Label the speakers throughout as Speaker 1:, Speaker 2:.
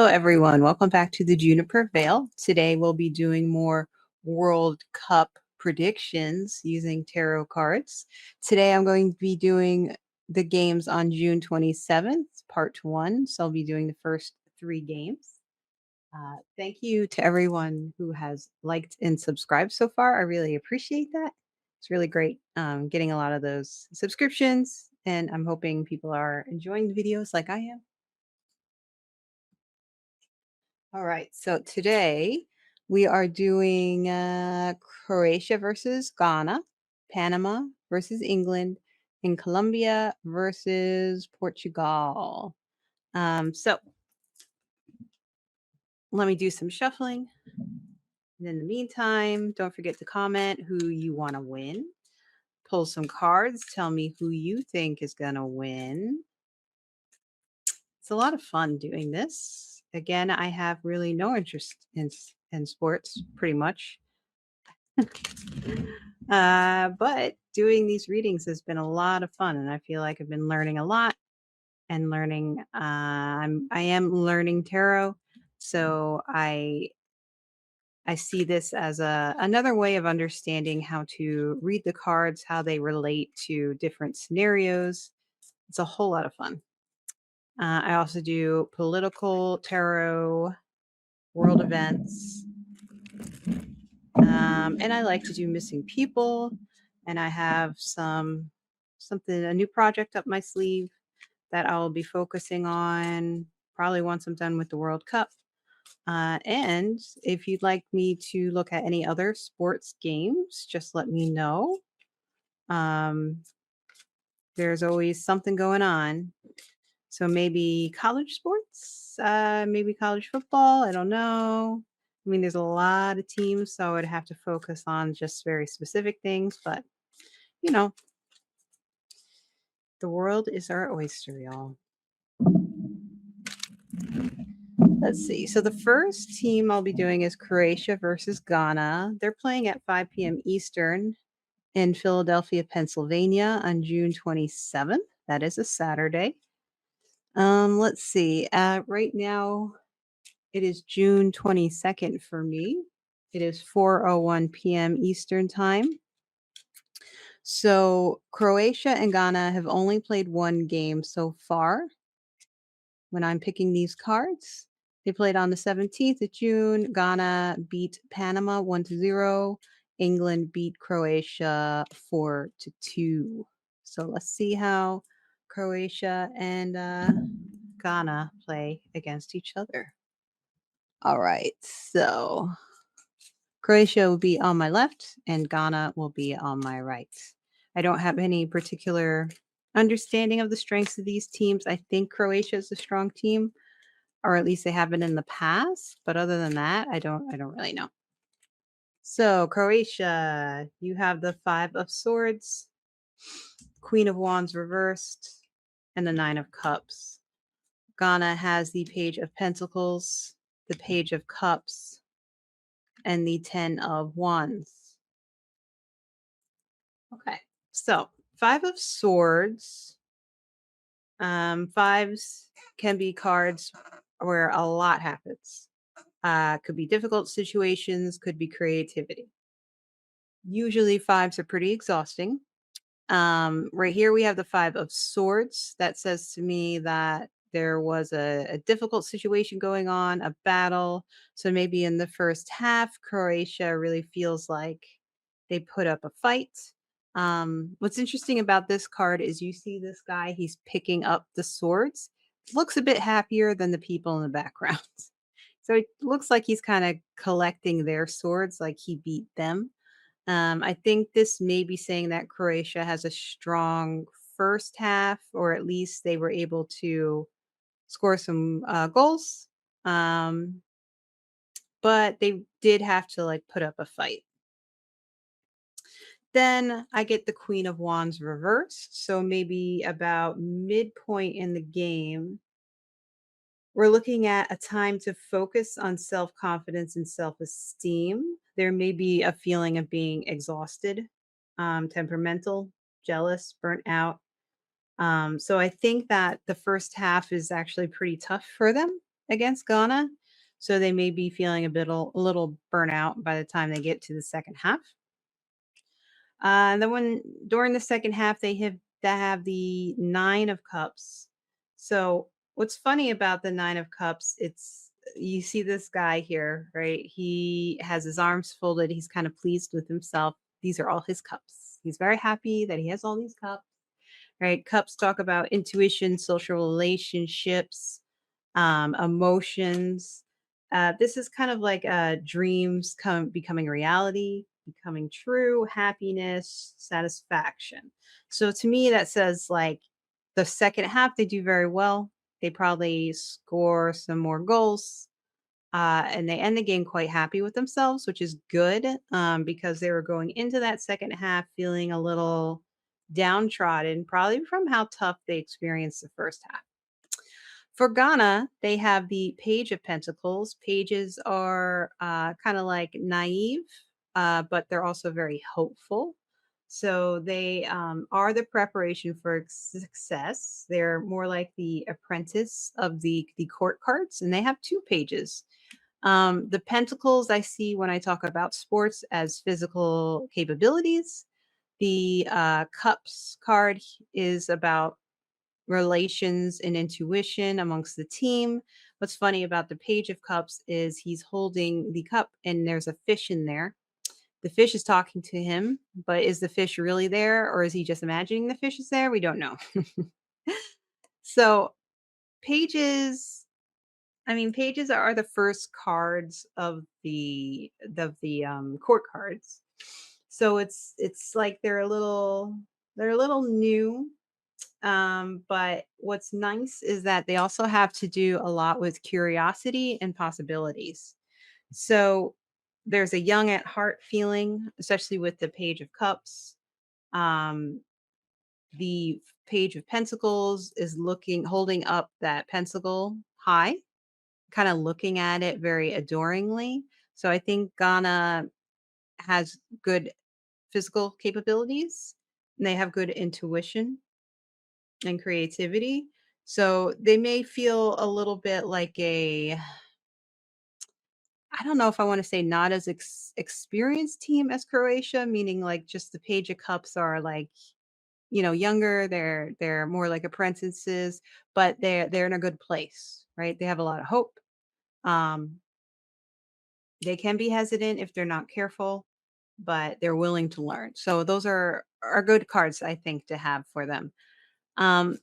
Speaker 1: Hello, everyone. Welcome back to the Juniper Vale. Today, we'll be doing more World Cup predictions using tarot cards. Today, I'm going to be doing the games on June 27th, part one. So, I'll be doing the first three games. Thank you to everyone who has liked and subscribed so far. I really appreciate that. It's really great getting a lot of those subscriptions, and I'm hoping people are enjoying the videos like I am. All right, so today we are doing Croatia versus Ghana, Panama versus England, and Colombia versus Portugal. So let me do some shuffling. And in the meantime, don't forget to comment who you want to win. Pull some cards. Tell me who you think is going to win. It's a lot of fun doing this. Again, I have really no interest in sports, pretty much. But doing these readings has been a lot of fun, and I feel like I've been learning a lot and learning. I am learning tarot, so I see this as another way of understanding how to read the cards, how they relate to different scenarios. It's a whole lot of fun. I also do political tarot, world events, and I like to do missing people. And I have a new project up my sleeve that I'll be focusing on probably once I'm done with the World Cup. And if you'd like me to look at any other sports games, just let me know. There's always something going on. So maybe college sports, maybe college football. I don't know. I mean, there's a lot of teams, so I would have to focus on just very specific things. But, you know, the world is our oyster, y'all. Let's see. So the first team I'll be doing is Croatia versus Ghana. They're playing at 5 p.m. Eastern in Philadelphia, Pennsylvania on June 27th. That is a Saturday. Let's see. Right now, it is June 22nd for me. It is 4:01 p.m. Eastern Time. So Croatia and Ghana have only played one game so far. When I'm picking these cards, they played on the 17th of June. Ghana beat Panama 1-0. England beat Croatia 4-2. So let's see how Croatia and Ghana play against each other. All right, so Croatia will be on my left and Ghana will be on my right. I don't have any particular understanding of the strengths of these teams. I think Croatia is a strong team, or at least they have been in the past. But other than that, I don't really know. So Croatia, you have the 5 of Swords, Queen of Wands reversed, and the 9 of Cups. Ghana has the Page of Pentacles, the Page of Cups, and the 10 of Wands. Okay, so 5 of Swords. Fives can be cards where a lot happens. Could be difficult situations, could be creativity. Usually fives are pretty exhausting. Right here we have the 5 of Swords. That says to me that there was a difficult situation going on, a battle. So maybe in the first half, Croatia really feels like they put up a fight. What's interesting about this card is you see this guy, he's picking up the swords. Looks a bit happier than the people in the background. So it looks like he's kind of collecting their swords, like he beat them. I think this may be saying that Croatia has a strong first half, or at least they were able to score some goals. But they did have to like put up a fight. Then I get the Queen of Wands reversed. So maybe about midpoint in the game, we're looking at a time to focus on self-confidence and self-esteem. There may be a feeling of being exhausted, temperamental, jealous, burnt out. So I think that the first half is actually pretty tough for them. against Ghana. So they may be feeling a little burnout by the time they get to the second half. And then when during the second half, they have the 9 of cups. So what's funny about the 9 of cups, it's you see this guy here, right? He has his arms folded. He's kind of pleased with himself. These are all his cups. He's very happy that he has all these cups, right? Cups talk about intuition, social relationships, emotions. This is kind of like dreams becoming reality, becoming true, happiness, satisfaction. So to me, that says like the second half, they do very well. They probably score some more goals. And they end the game quite happy with themselves, which is good because they were going into that second half feeling a little downtrodden, probably from how tough they experienced the first half. For Ghana, they have the Page of Pentacles. Pages are kind of like naive, but they're also very hopeful. So they are the preparation for success. They're more like the apprentice of the court cards, and they have two pages. The pentacles I see when I talk about sports as physical capabilities. The cups card is about relations and intuition amongst the team. What's funny about the Page of Cups is he's holding the cup and there's a fish in there. The fish is talking to him, but is the fish really there or is he just imagining the fish is there? We don't know. So, pages pages are the first cards of the court cards. So it's like they're a little new. But what's nice is that they also have to do a lot with curiosity and possibilities. So there's a young at heart feeling, especially with the Page of Cups. Um, the Page of Pentacles is holding up that pentacle high, kind of looking at it very adoringly. So I think Ghana has good physical capabilities and they have good intuition and creativity. So they may feel a little bit like I don't know if I want to say not as experienced team as Croatia, meaning like just the Page of Cups are like, younger, they're more like apprentices, but they're in a good place, right? They have a lot of hope. Um, they can be hesitant if they're not careful, but they're willing to learn. So those are good cards, I think, to have for them. Um,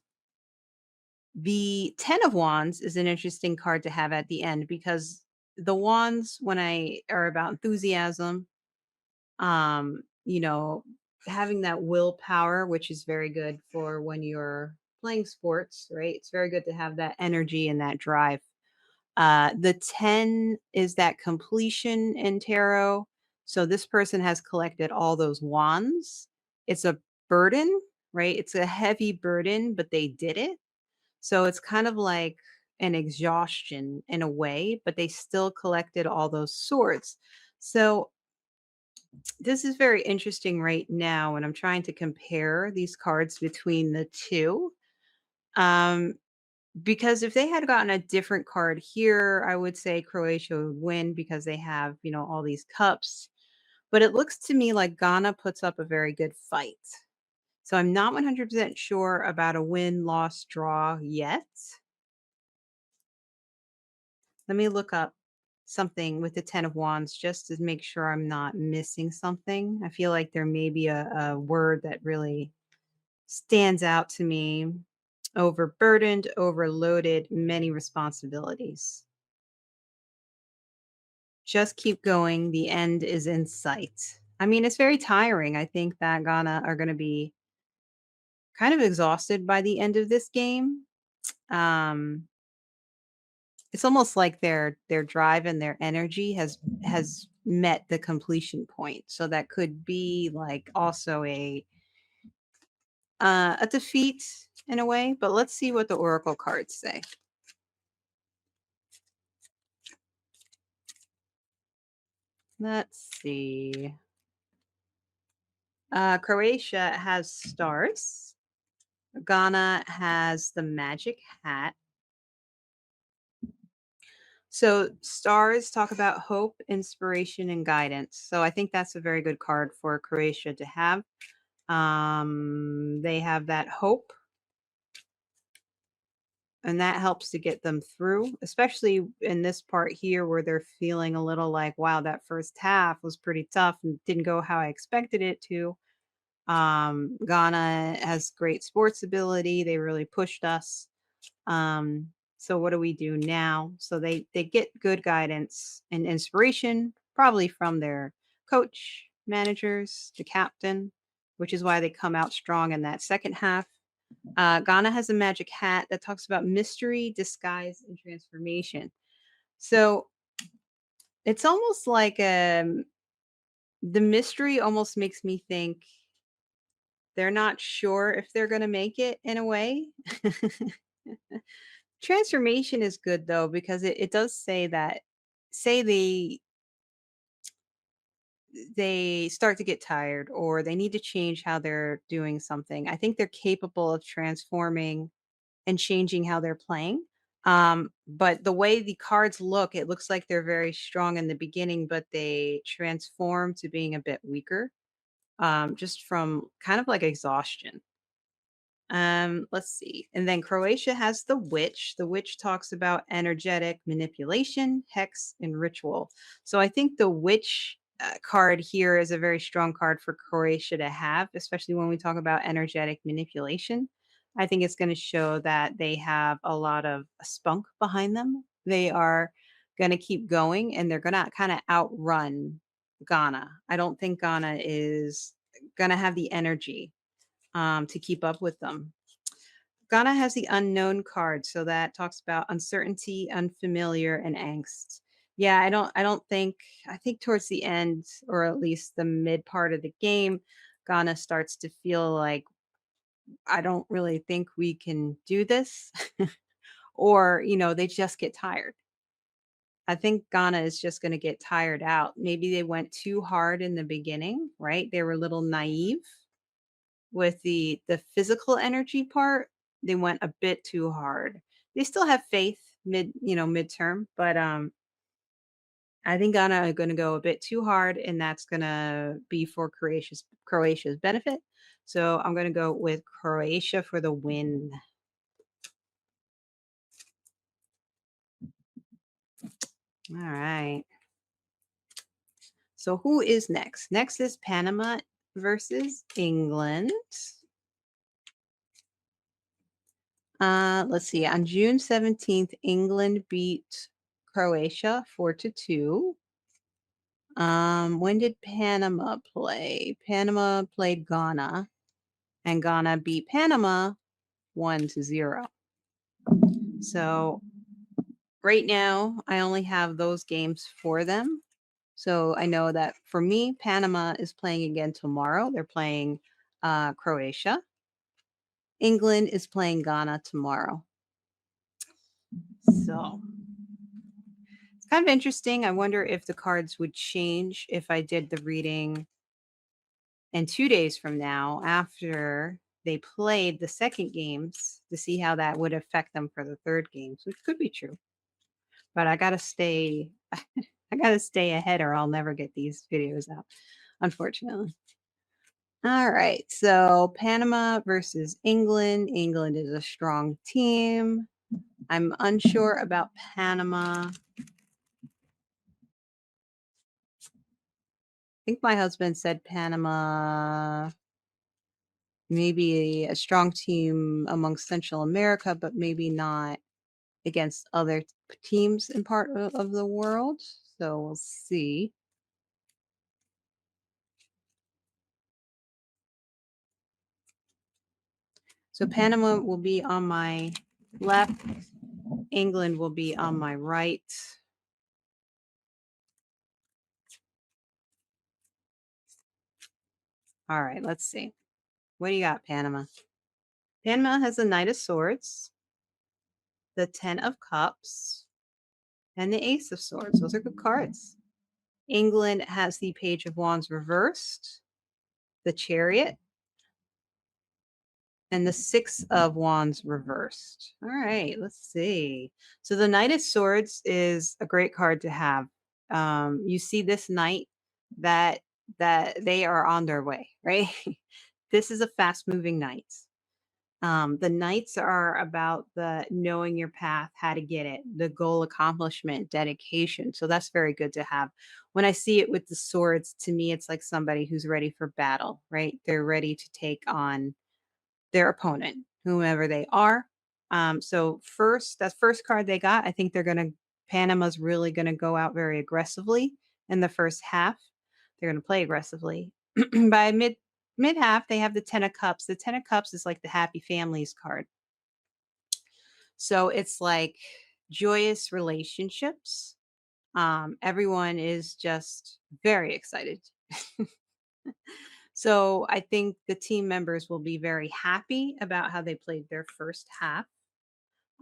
Speaker 1: The 10 of Wands is an interesting card to have at the end because the wands, when I are about enthusiasm, you know, having that willpower, which is very good for when you're playing sports, right? It's very good to have that energy and that drive. The 10 is that completion in tarot. So this person has collected all those wands. It's a burden, right? It's a heavy burden, but they did it, so it's kind of like an exhaustion in a way, but they still collected all those swords. So this is very interesting right now when I'm trying to compare these cards between the two. Um, because if they had gotten a different card here, I would say Croatia would win because they have, all these cups. But it looks to me like Ghana puts up a very good fight. So I'm not 100% sure about a win, loss, draw yet. Let me look up something with the 10 of wands just to make sure I'm not missing something. I feel like there may be a word that really stands out to me. Overburdened, overloaded, many responsibilities. Just keep going. The end is in sight. I mean, it's very tiring. I think that Ghana are going to be kind of exhausted by the end of this game. Um, It's almost like their drive and their energy has met the completion point. So that could be like also a defeat in a way, but let's see what the oracle cards say. Let's see. Croatia has stars. Ghana has the magic hat. So stars talk about hope, inspiration, and guidance. So I think that's a very good card for Croatia to have. They have that hope, and that helps to get them through, especially in this part here where they're feeling a little like, wow, that first half was pretty tough and didn't go how I expected it to. Ghana has great sports ability. They really pushed us. Um, so what do we do now? So they get good guidance and inspiration, probably from their coach, managers, the captain, which is why they come out strong in that second half. Ghana has a magic hat that talks about mystery, disguise, and transformation. So it's almost like the mystery almost makes me think they're not sure if they're going to make it in a way. Transformation is good though, because it does say that, say they start to get tired or they need to change how they're doing something. I think they're capable of transforming and changing how they're playing. But the way the cards look, it looks like they're very strong in the beginning, but they transform to being a bit weaker, just from kind of like exhaustion. Let's see. And then Croatia has the witch. The witch talks about energetic manipulation, hex, and ritual. So I think the witch card here is a very strong card for Croatia to have, especially when we talk about energetic manipulation. I think it's going to show that they have a lot of spunk behind them. They are going to keep going and they're going to kind of outrun Ghana. I don't think Ghana is going to have the energy to keep up with them. Ghana has the unknown card, so that talks about uncertainty, unfamiliar, and angst. Yeah, I don't think I think towards the end, or at least the mid part of the game, Ghana starts to feel like I don't really think we can do this. Or, they just get tired. I think Ghana is just going to get tired out. Maybe they went too hard in the beginning, right? They were a little naive with the physical energy part. They went a bit too hard. They still have faith midterm, but I think Ghana are going to go a bit too hard, and that's going to be for Croatia's benefit. So I'm going to go with Croatia for the win. All right. So who is next? Next is Panama versus England. Let's see. On June 17th, England beat Croatia 4-2. When did Panama play? Panama played Ghana, and Ghana beat Panama 1-0. So right now, I only have those games for them. So I know that for me, Panama is playing again tomorrow. They're playing Croatia. England is playing Ghana tomorrow. So it's kind of interesting. I wonder if the cards would change if I did the reading and 2 days from now, after they played the second games, to see how that would affect them for the third games, which could be true. But I gotta stay I gotta stay ahead or I'll never get these videos out, unfortunately. All right, so Panama versus England. England is a strong team. I'm unsure about Panama. I think my husband said Panama maybe a strong team amongst Central America, but maybe not against other teams in part of the world. So we'll see. So Panama will be on my left. England will be on my right. All right, let's see. What do you got, Panama? Panama has the Knight of Swords, the Ten of Cups, and the Ace of Swords. Those are good cards. England has the Page of Wands reversed, the Chariot, and the Six of Wands reversed. All right, let's see. So the Knight of Swords is a great card to have. You see this knight that they are on their way, right? This is a fast moving knight. The knights are about the knowing your path, how to get it, the goal accomplishment, dedication. So that's very good to have. When I see it with the swords, to me, it's like somebody who's ready for battle, right? They're ready to take on their opponent, whomever they are. So first, that first card they got, I think Panama's really gonna go out very aggressively in the first half. They're gonna play aggressively. By mid half, they have the Ten of Cups. The Ten of Cups is like the happy families card. So it's like joyous relationships. Everyone is just very excited. So I think the team members will be very happy about how they played their first half.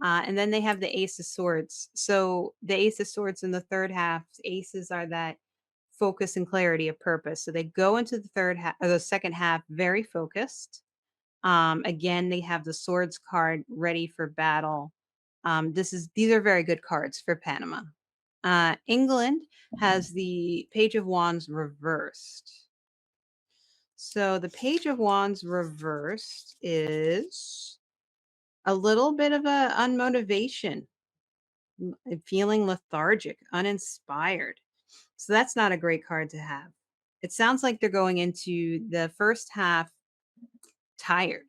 Speaker 1: And then they have the Ace of Swords. So the Ace of Swords in the third half, aces are that focus and clarity of purpose. So they go into the third half or the second half very focused. Again, they have the swords card ready for battle. These are very good cards for Panama. England has the Page of Wands reversed. So the Page of Wands reversed is a little bit of a unmotivation, feeling lethargic, uninspired. So that's not a great card to have. It sounds like they're going into the first half tired,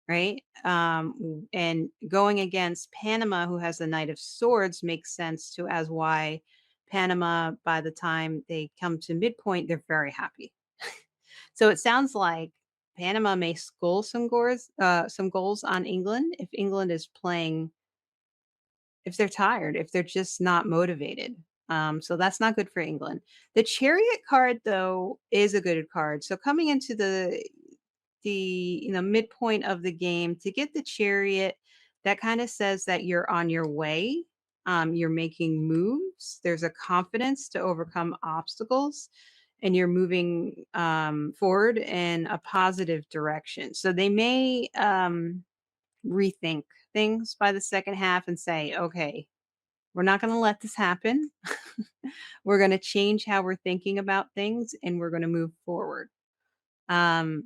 Speaker 1: right? And going against Panama, who has the Knight of Swords, makes sense to as why Panama, by the time they come to midpoint, they're very happy. So it sounds like Panama may score some goals on England if England is playing, if they're tired, if they're just not motivated. So that's not good for England. The Chariot card, though, is a good card. So coming into the midpoint of the game to get the Chariot, that kind of says that you're on your way. You're making moves. There's a confidence to overcome obstacles, and you're moving forward in a positive direction. So they may rethink things by the second half and say, okay, we're not going to let this happen. We're going to change how we're thinking about things and we're going to move forward. All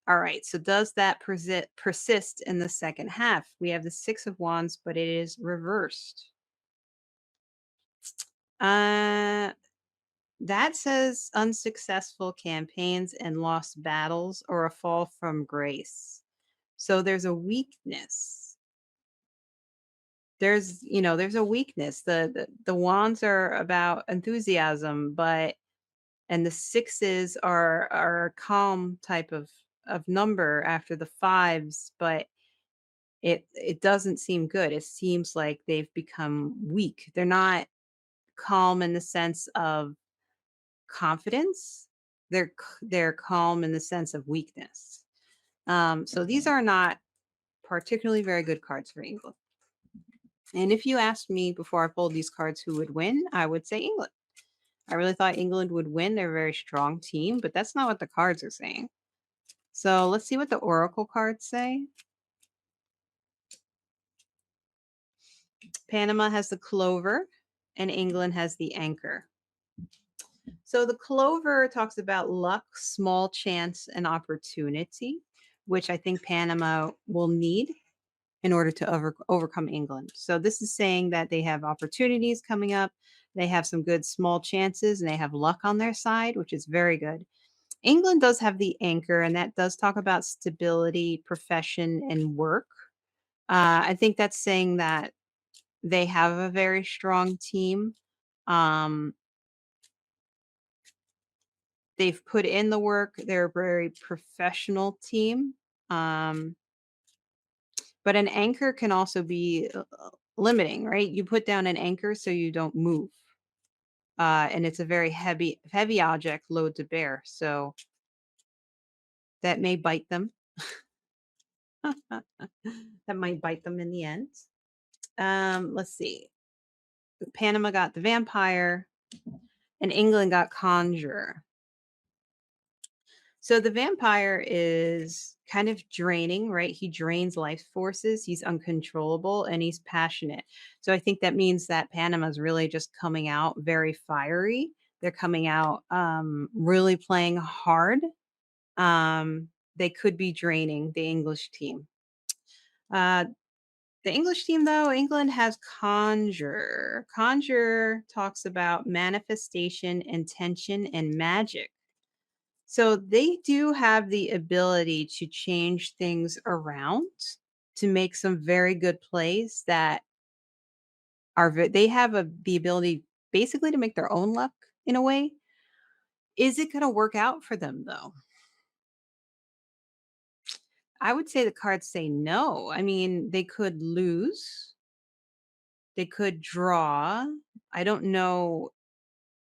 Speaker 1: right. So does that persist in the second half? We have the Six of Wands, but it is reversed. Uh, that says unsuccessful campaigns and lost battles or a fall from grace. So there's a weakness. There's a weakness. The wands are about enthusiasm, but and the sixes are a calm type of number after the fives, but it doesn't seem good. It seems like they've become weak. They're not calm in the sense of confidence. They're calm in the sense of weakness. So these are not particularly very good cards for England. And if you asked me before I pulled these cards who would win, I would say England. I really thought England would win. They're a very strong team, but that's not what the cards are saying. So let's see what the Oracle cards say. Panama has the clover and England has the anchor. So the clover talks about luck, small chance, and opportunity, which I think Panama will need in order to overcome England. So this is saying that they have opportunities coming up. They have some good small chances and they have luck on their side, which is very good. England does have the anchor, and that does talk about stability, profession, and work. I think that's saying that they have a very strong team. Um, they've put in the work. They're a very professional team. Um, but an anchor can also be limiting, right? You put down an anchor so you don't move. And it's a very heavy object load to bear. So that may bite them. That might bite them in the end. Let's see. Panama got the vampire and England got conjurer. So the vampire is kind of draining, right? He drains life forces. He's uncontrollable and he's passionate. So I think that means that Panama's really just coming out very fiery. They're coming out really playing hard. Um, they could be draining the English team. Uh, the English team, though, England has conjure. Conjure talks about manifestation, intention, and magic. So they do have the ability to change things around to make some very good plays that they have the ability basically to make their own luck in a way. Is it going to work out for them though? I would say the cards say no. I mean, they could lose, they could draw. I don't know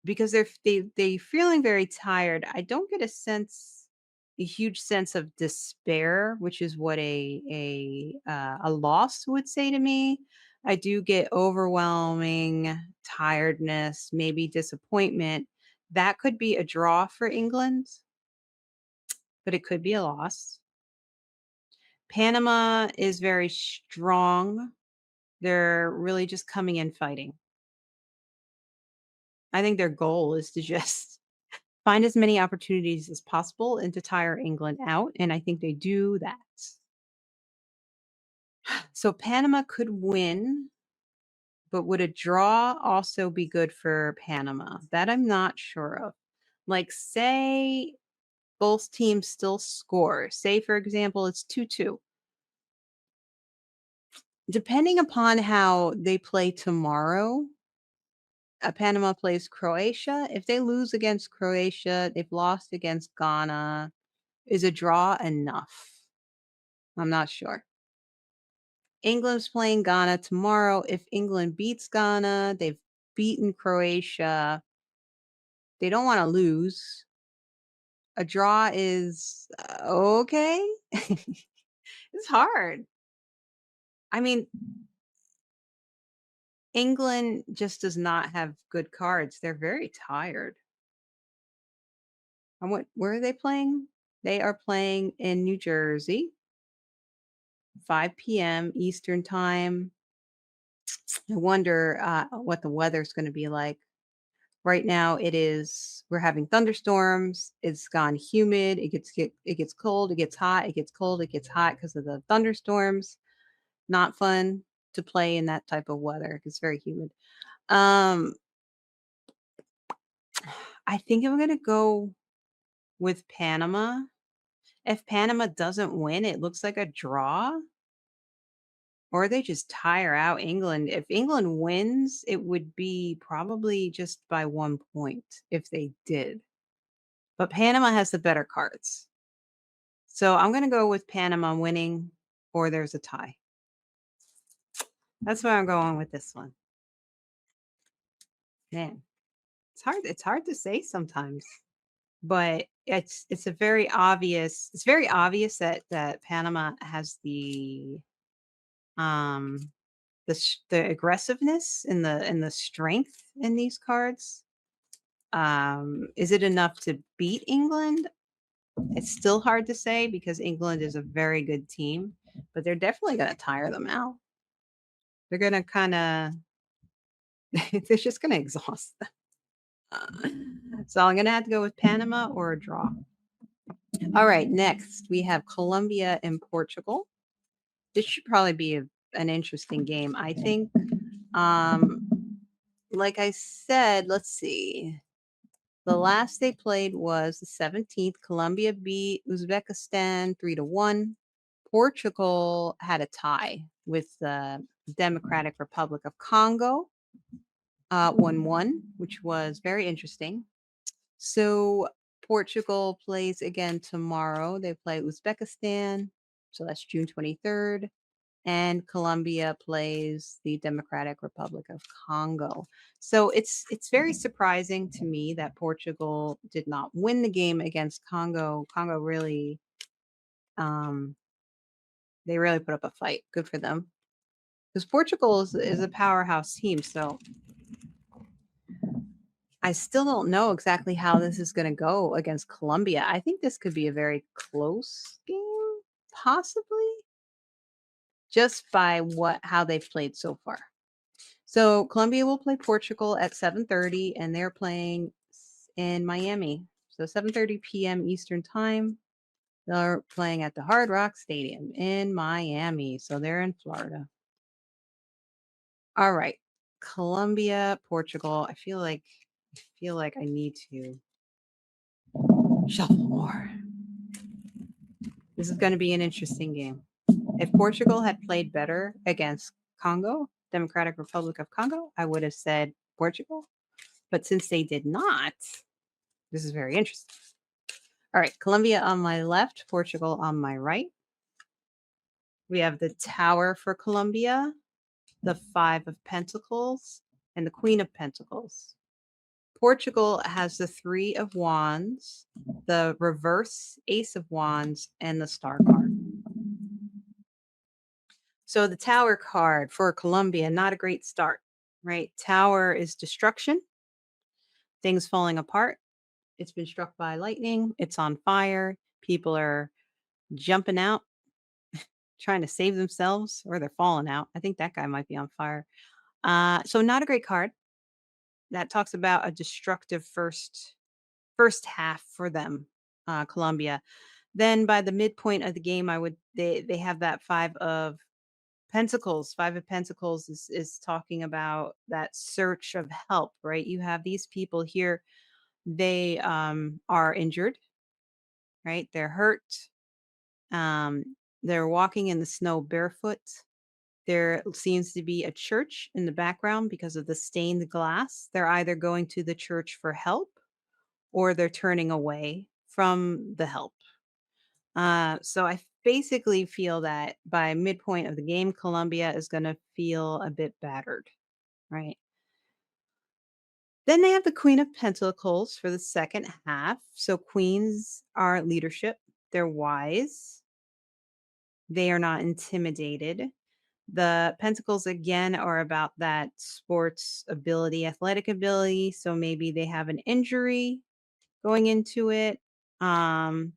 Speaker 1: because they feeling very tired. I don't get a huge sense of despair, which is what a loss would say to me. I do get overwhelming tiredness, maybe disappointment. That could be a draw for England, but it could be a loss. Panama is very strong. They're really just coming in fighting. I think their goal is to just find as many opportunities as possible and to tire England out, and I think they do that. So Panama could win, but would a draw also be good for Panama? That I'm not sure of. Like, say both teams still score. Say, for example, it's 2-2. Depending upon how they play tomorrow, Panama plays Croatia. If they lose against Croatia, they've lost against Ghana. Is a draw enough? I'm not sure. England's playing Ghana tomorrow. If England beats Ghana, they've beaten Croatia. They don't want to lose. A draw is okay. It's hard. I mean, England just does not have good cards. They're very tired. And where are they playing? They are playing in New Jersey, 5 p.m. Eastern time. I wonder what the weather's going to be like. Right now we're having thunderstorms. It's gone humid. It gets cold, it gets hot, it gets cold, it gets hot because of the thunderstorms. Not fun to play in that type of weather. It's very humid. Um I think I'm going to go with Panama. If Panama doesn't win, it looks like a draw or they just tire out England. If England wins, it would be probably just by 1 point if they did. But Panama has the better cards. So I'm gonna go with Panama winning or there's a tie. That's where I'm going with this one. Man, it's hard to say sometimes, but it's very obvious that Panama has um the aggressiveness and the strength in these cards. Is it enough to beat England? It's still hard to say because England is a very good team, but they're definitely going to tire them out. They're going to kind of, they're just going to exhaust them. So I'm going to have to go with Panama or a draw. All right, next we have Colombia and Portugal. This should probably be an interesting game, I think. Um, like I said, let's see. The last they played was the 17th. Colombia beat Uzbekistan 3-1. Portugal had a tie with the Democratic Republic of Congo, 1-1, which was very interesting. So Portugal plays again tomorrow. They play Uzbekistan, so that's June 23rd. And Colombia plays the Democratic Republic of Congo. So it's very surprising to me that Portugal did not win the game against Congo. Congo really um, they really put up a fight. Good for them. Because Portugal is a powerhouse team. So I still don't know exactly how this is going to go against Colombia. I think this could be a very close game. possibly just by how they've played so far. So Colombia will play Portugal at 7:30 and they're playing in Miami. So 7:30 p.m. Eastern Time. They're playing at the Hard Rock Stadium in Miami. So they're in Florida. All right. Colombia, Portugal. I feel like I need to shuffle more. This is going to be an interesting game. If Portugal had played better against Congo, Democratic Republic of Congo, I would have said Portugal. But since they did not, this is very interesting. All right, Colombia on my left, Portugal on my right. We have the Tower for Colombia, the Five of Pentacles, and the Queen of Pentacles. Portugal has the Three of Wands, the reverse Ace of Wands, and the Star card. So the Tower card for Colombia, not a great start, right? Tower is destruction, things falling apart. It's been struck by lightning, it's on fire, people are jumping out, trying to save themselves, or they're falling out. I think that guy might be on fire. So not a great card. That talks about a destructive first half for them, Colombia. Then by the midpoint of the game, they have that Five of Pentacles. Five of Pentacles is talking about that search of help, right? You have these people here, they are injured, right? They're hurt. Um, they're walking in the snow barefoot. There seems to be a church in the background because of the stained glass. They're either going to the church for help or they're turning away from the help. So I basically feel that by midpoint of the game, Colombia is going to feel a bit battered, right? Then they have the Queen of Pentacles for the second half. So queens are leadership. They're wise. They are not intimidated. The pentacles again are about that sports ability, athletic ability. So maybe they have an injury going into it. Um,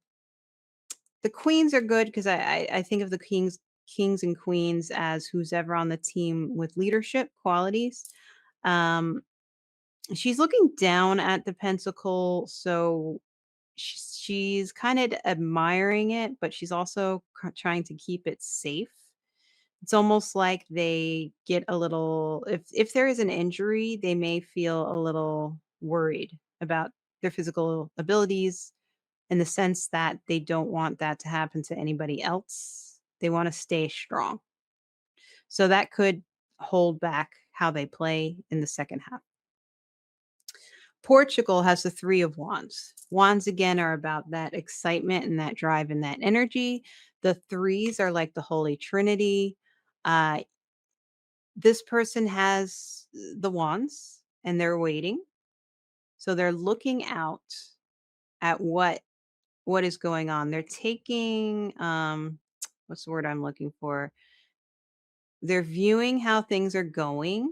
Speaker 1: the queens are good because I think of the kings and queens as who's ever on the team with leadership qualities. Um, she's looking down at the pentacle, so she's kind of admiring it, but she's also trying to keep it safe. It's almost like they get a little if there is an injury, they may feel a little worried about their physical abilities in the sense that they don't want that to happen to anybody else. They want to stay strong. So that could hold back how they play in the second half. Portugal has the Three of Wands. Wands again are about that excitement and that drive and that energy. The threes are like the Holy Trinity. Uh, this person has the wands and they're waiting. So they're looking out at what is going on. They're taking what's the word I'm looking for? They're viewing how things are going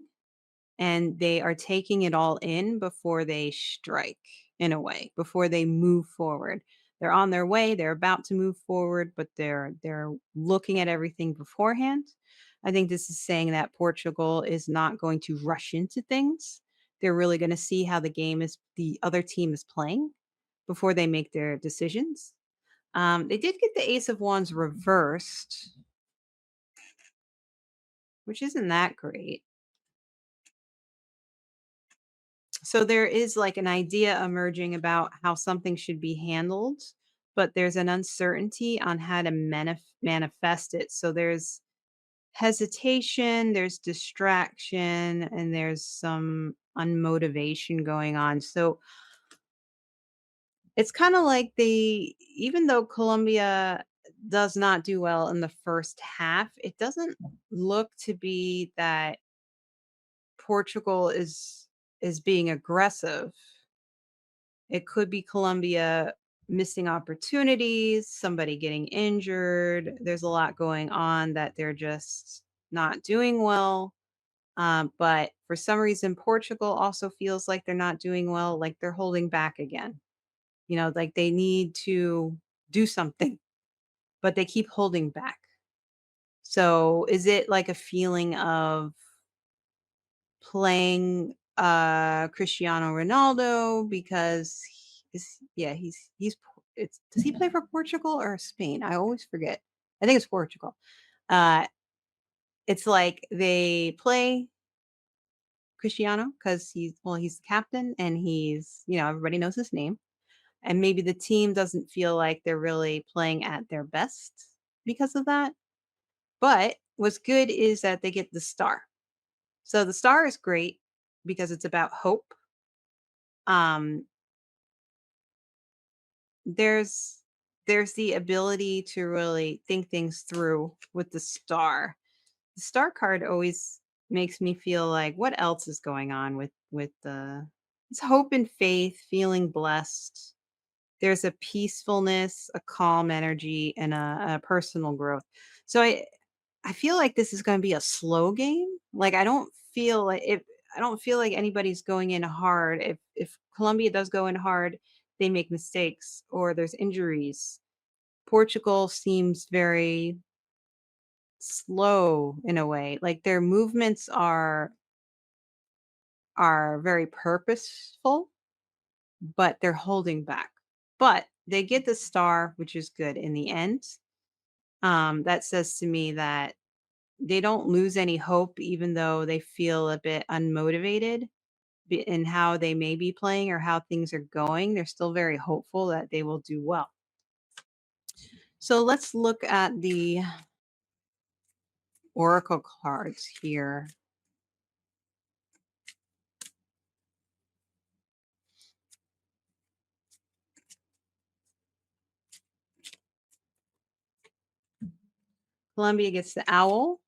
Speaker 1: and they are taking it all in before they strike in a way, before they move forward. They're on their way, they're about to move forward, but they're looking at everything beforehand. I think this is saying that Portugal is not going to rush into things. They're really going to see how the other team is playing before they make their decisions. They did get the Ace of Wands reversed, which isn't that great. So there is like an idea emerging about how something should be handled, but there's an uncertainty on how to manifest it. So there's hesitation, there's distraction, and there's some unmotivation going on. So it's kind of like even though Colombia does not do well in the first half, it doesn't look to be that Portugal is being aggressive. It could be Colombia missing opportunities, somebody getting injured. There's a lot going on that they're just not doing well. But for some reason, Portugal also feels like they're not doing well, like they're holding back again. Like they need to do something. but they keep holding back. So is it like a feeling of playing Cristiano Ronaldo because it's does he play for Portugal or Spain? I always forget. I think it's Portugal. Uh it's like they play Cristiano because he's the captain and everybody knows his name. And maybe the team doesn't feel like they're really playing at their best because of that. But what's good is that they get the star. So the star is great because it's about hope. Um, there's there's the ability to really think things through with the star. The star card always makes me feel like what else is going on with the it's hope and faith, feeling blessed. There's a peacefulness, a calm energy, and a personal growth. So I feel like this is gonna be a slow game. Like, I don't feel like anybody's going in hard. If Colombia does go in hard, they make mistakes or there's injuries. Portugal seems very slow in a way. Like, their movements are very purposeful, but they're holding back. But they get the star, which is good in the end. That says to me that they don't lose any hope even though they feel a bit unmotivated in how they may be playing or how things are going. They're still very hopeful that they will do well. So let's look at the oracle cards here. Colombia gets the owl,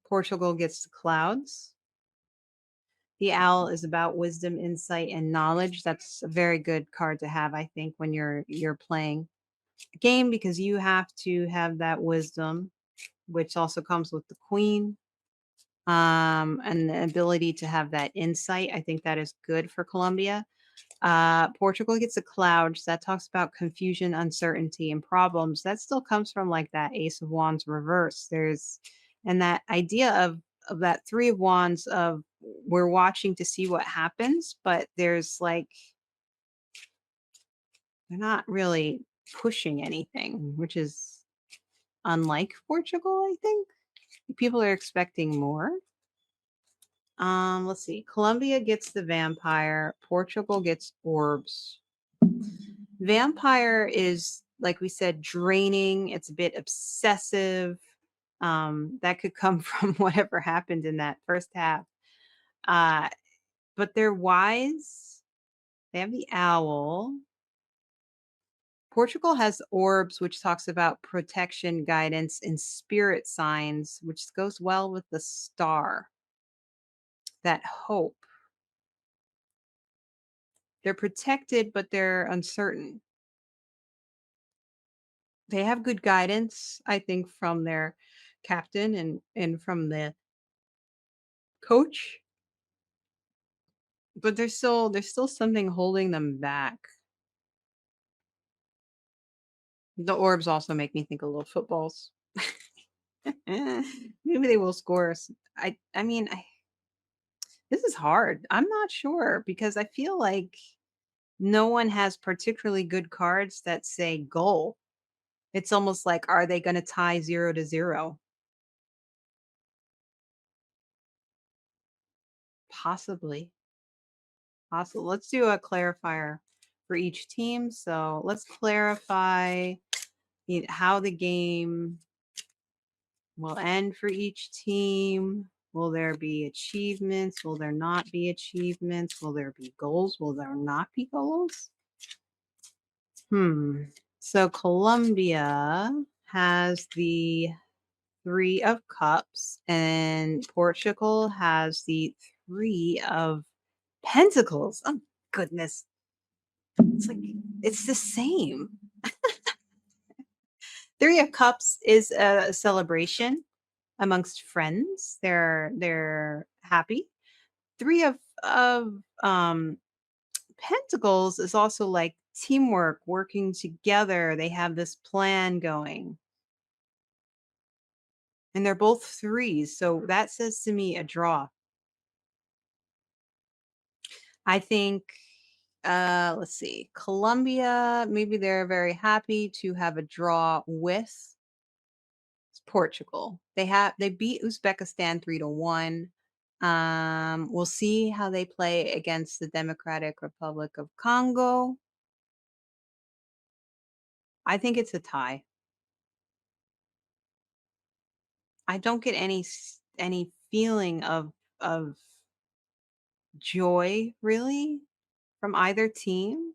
Speaker 1: Portugal gets the clouds. The owl is about wisdom, insight, and knowledge. That's a very good card to have, I think, when you're playing a game because you have to have that wisdom, which also comes with the queen. And the ability to have that insight. I think that is good for Colombia. Portugal gets a cloud. So that talks about confusion, uncertainty, and problems. That still comes from like that Ace of Wands reverse. And that idea of that Three of Wands of we're watching to see what happens, but there's like they're not really pushing anything, which is unlike Portugal, I think. People are expecting more. Let's see. Colombia gets the vampire. Portugal gets orbs. Vampire is, like we said, draining. It's a bit obsessive. That could come from whatever happened in that first half. Uh, but they're wise. They have the owl. Portugal has orbs, which talks about protection, guidance, and spirit signs, which goes well with the star. That hope. They're protected, but they're uncertain. They have good guidance, I think, from their captain and from the coach, but there's still something holding them back. The orbs also make me think of little footballs. Maybe they will score us. This is hard. I'm not sure because I feel like no one has particularly good cards that say goal. It's almost like, are they going to tie 0-0? Possibly. Awesome. Let's do a clarifier for each team. So let's clarify how the game will end for each team. Will there be achievements? Will there not be achievements? Will there be goals? Will there not be goals? So Colombia has the Three of Cups, and Portugal has the Three of Pentacles. Oh, goodness. It's like it's the same. Three of Cups is a celebration amongst friends. They're happy. Three of Pentacles is also like teamwork, working together. They have this plan going. and they're both threes. So that says to me a draw. I think, let's see, Colombia, maybe they're very happy to have a draw with Portugal. They beat Uzbekistan 3-1. We'll see how they play against the Democratic Republic of Congo. I think it's a tie. I don't get any feeling of joy really from either team.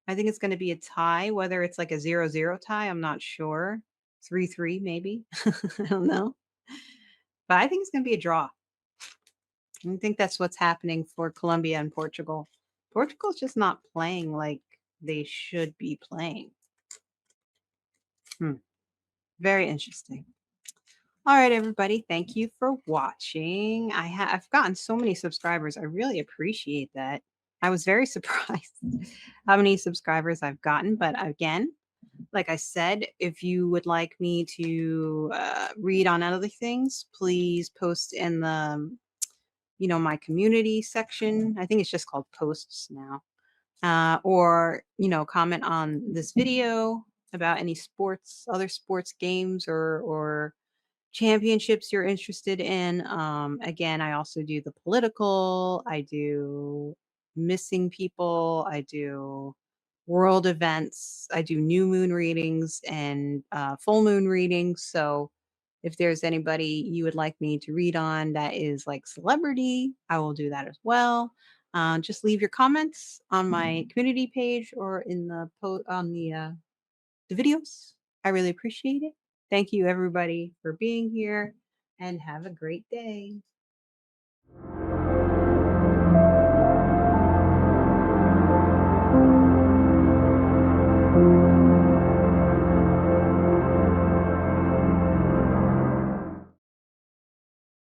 Speaker 1: I think it's going to be a tie, whether it's like a 0-0 tie, I'm not sure. 3-3 maybe. I don't know. But I think it's going to be a draw. I think that's what's happening for Colombia and Portugal. Portugal's just not playing like they should be playing. Hmm. Very interesting. All right, everybody. Thank you for watching. I've gotten so many subscribers. I really appreciate that. I was very surprised how many subscribers I've gotten. But again, like I said, if you would like me to read on other things, please post in the my community section. I think it's just called posts now. Or, comment on this video about any other sports games or championships you're interested in. Again, I also do the political, I do missing people, I do world events, I do new moon readings and full moon readings. So if there's anybody you would like me to read on that is like celebrity, I will do that as well. Just leave your comments on my community page or in on the videos. I really appreciate it. Thank you everybody for being here and have a great day.